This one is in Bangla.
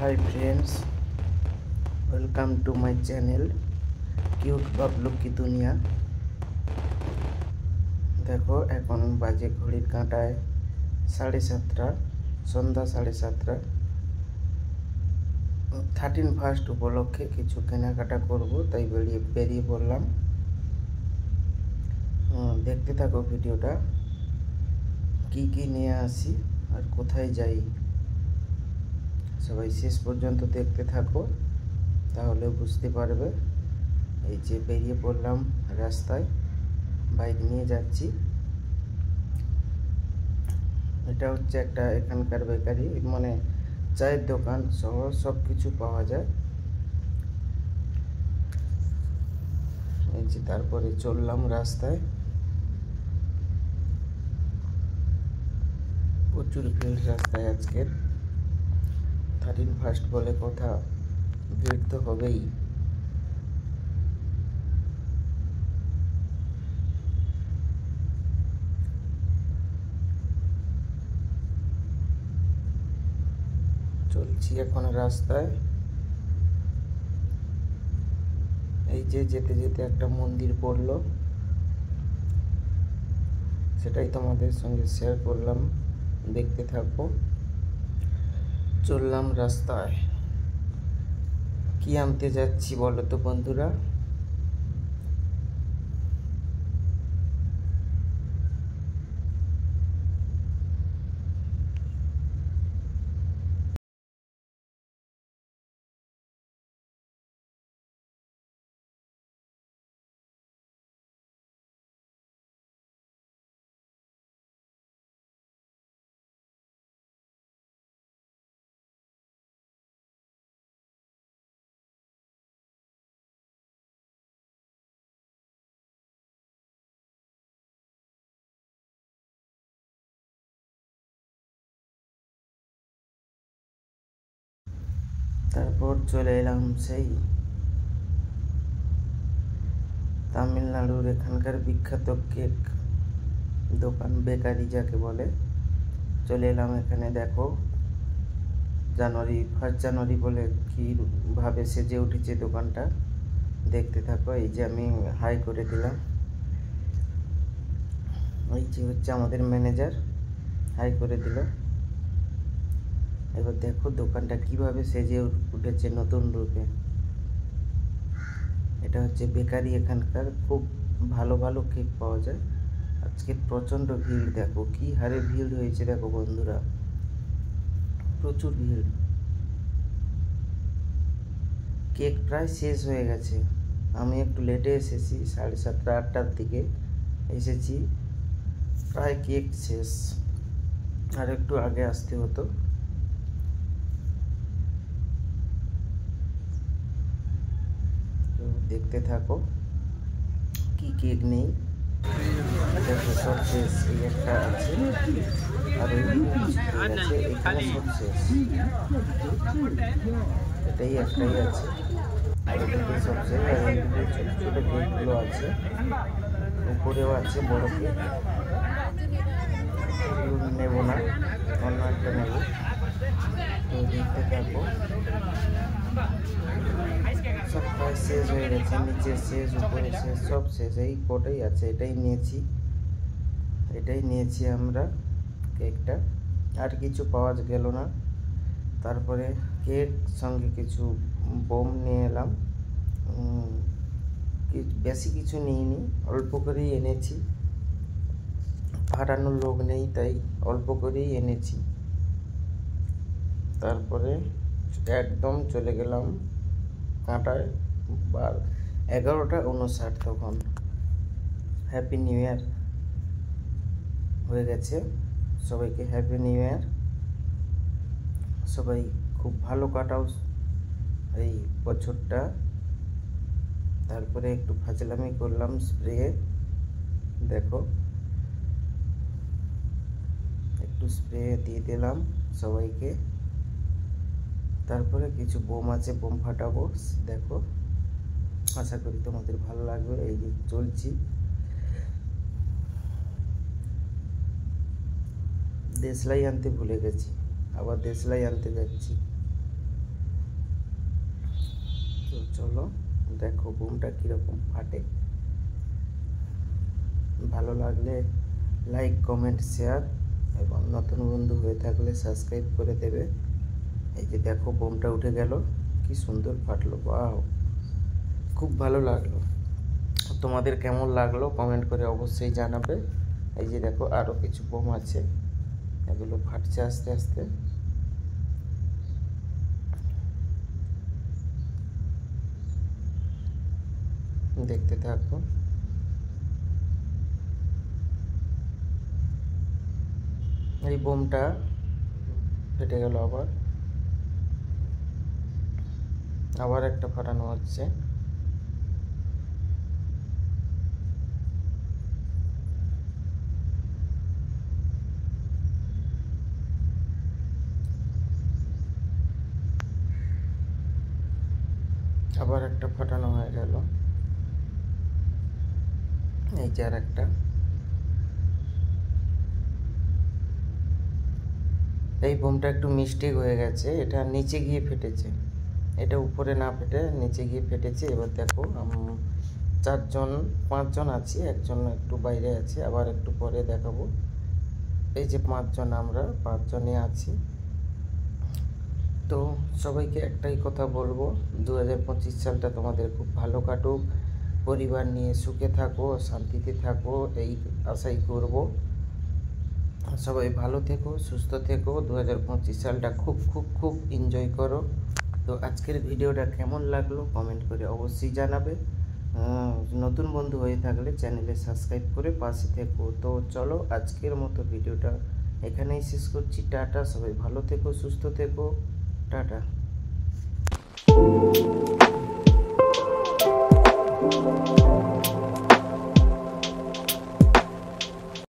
Hi friends, welcome to my channel cute Bablu কি দুনিয়া। দেখো এখন বাজে ঘড়ির কাঁটায় 7:30, সন্ধ্যা 7:30। 13 উপলক্ষে কিছু কেনাকাটা করব, তাই বেরিয়ে পড়লাম। দেখতে থাকো ভিডিওটা, কি নিয়ে আসি আর কোথায় যাই। সবাই শেষ পর্যন্ত দেখতে থাকো, তাহলে বুঝতে পারবে। এই যে বেরিয়ে পড়লাম রাস্তায়, বাইক নিয়ে যাচ্ছি। এটা হচ্ছে একটা এখানকার বেকারি, মানে চায়ের দোকান সহ সব কিছু পাওয়া যায়। এই যে তারপরে চললাম রাস্তায়, প্রচুর ভিড় রাস্তায় আজকের। 13 বলে কথা, ভিড় তো হবেই। চলছি এখন রাস্তায়। এই যে যেতে যেতে একটা মন্দির পড়লো, সেটাই তোমাদের সঙ্গে শেয়ার করলাম, দেখতে থাকো। চললাম রাস্তায়, কি আনতে যাচ্ছি বলো তো বন্ধুরা? তারপর চলে এলাম সেই তামিলনাড়ুর এখানকার বিখ্যাত কেক দোকান, বেকারি যাকে বলে। চলে এলাম এখানে। দেখো 1 জানুয়ারি বলে কীভাবে সেজে উঠেছে দোকানটা, দেখতে থাকো। এই যে আমি হাই করে দিলাম, এই যে হচ্ছে আমাদের ম্যানেজার, হাই করে দিল। এবার দেখো দোকানটা কিভাবে সেজে উঠেছে নতুন রূপে। এটা হচ্ছে বেকারি, এখানকার খুব ভালো ভালো কেক পাওয়া যায়। আজকে প্রচণ্ড ভিড়, দেখো কি হারে ভিড় হয়েছে, দেখো বন্ধুরা, প্রচুর ভিড়। কেক প্রায় শেষ হয়ে গেছে, আমি একটু লেটে এসেছি, 7:30 8টার দিকে এসেছি, প্রায় কেক শেষ, আর একটু আগে আসতে হতো। তো দেখতে থাকো কি কেক নেই। দেখো সব শেষ, এই একটা আছে আর আছে, এখানে সব শেষ, এটাই একটাই আছে, আর এদিকে সব শেষ। আর এইদিকে ছোটো ছোটো কেকগুলো আছে, উপরেও আছে বড় কেক, নেবো না, অন্য একটা নেবো। তো দেখতে থাকো, সব প্রায় শেষ হয়ে গেছে, নিচে শেষ, উপরে শেষ, সব শেষ। এই কটাই আছে, এটাই নিয়েছি আমরা কেকটা, আর কিছু পাওয়া গেল না। তারপরে কেক সঙ্গে কিছু বোম নিয়ে এলাম, বেশি কিছু নিইনি, অল্প করেই এনেছি, ফাটানোর লোক নেই তাই অল্প করেই এনেছি। তারপরে একদম চলে গেলাম কাঁটায়, 11:59 তখন। হ্যাপি নিউ ইয়ার হয়ে গেছে, সবাইকে হ্যাপি নিউ ইয়ার। সবাই খুব ভালো কাটাও এই বছরটা। তারপরে একটু ফাজলামি করলাম, স্প্রে, দেখো একটু স্প্রে দিয়ে দিলাম সবাইকে। তারপরে কিছু বোম আছে, বোম ফাটাবো, দেখো, আশা করি তোমাদের ভালো লাগবে। এই যে চলছি, দেশলাই আনতে ভুলে গেছি, আবার দেশলাই আনতে যাচ্ছি। চলো দেখো বুমটা কীরকম ফাটে। ভালো লাগলে লাইক কমেন্ট শেয়ার এবং নতুন বন্ধু হয়ে থাকলে সাবস্ক্রাইব করে দেবে। এই যে দেখো বোমটা উঠে গেল, কি সুন্দর ফাটলো, বাহ খুব ভালো লাগলো। তোমাদের কেমন লাগলো কমেন্ট করে অবশ্যই জানাবে। এই যে দেখো আরও কিছু বোম আছে, এগুলো ফাটছে আস্তে আস্তে। দেখতে থাকো। এই বোমটা ফেটে গেল, আবার একটা ফাটানো হচ্ছে। আবার একটা ফাটানো হয়ে গেল। এই যে আর একটা। এই বোমটা একটু মিস্টেক হয়ে গেছে, এটা নিচে গিয়ে ফেটেছে, এটা উপরে না ফেটে নিচে গিয়ে ফেটেছে। এবার দেখো 5জন আছি, একজন একটু বাইরে আছে, আবার একটু পরে দেখাবো। এই যে 5জন, আমরা 5জনই আছি। তো সবাইকে একটাই কথা বলবো, 2025 সালটা তোমাদের খুব ভালো কাটুক, পরিবার নিয়ে সুখে থাকো, শান্তিতে থাকো, এই আশাই করব। সবাই ভালো থেকো, সুস্থ থেকো, 2025 সালটা খুব খুব খুব এনজয় করো। তো আজকের ভিডিওটা কেমন লাগলো কমেন্ট করে অবশ্যই জানাবে। নতুন বন্ধু হয়ে থাকলে চ্যানেলে সাবস্ক্রাইব করে পাশে থেকো। তো চলো আজকের মতো ভিডিওটা এখানেই শেষ করছি। টাটা, সবাই ভালো থেকো, সুস্থ থেকো, টাটা।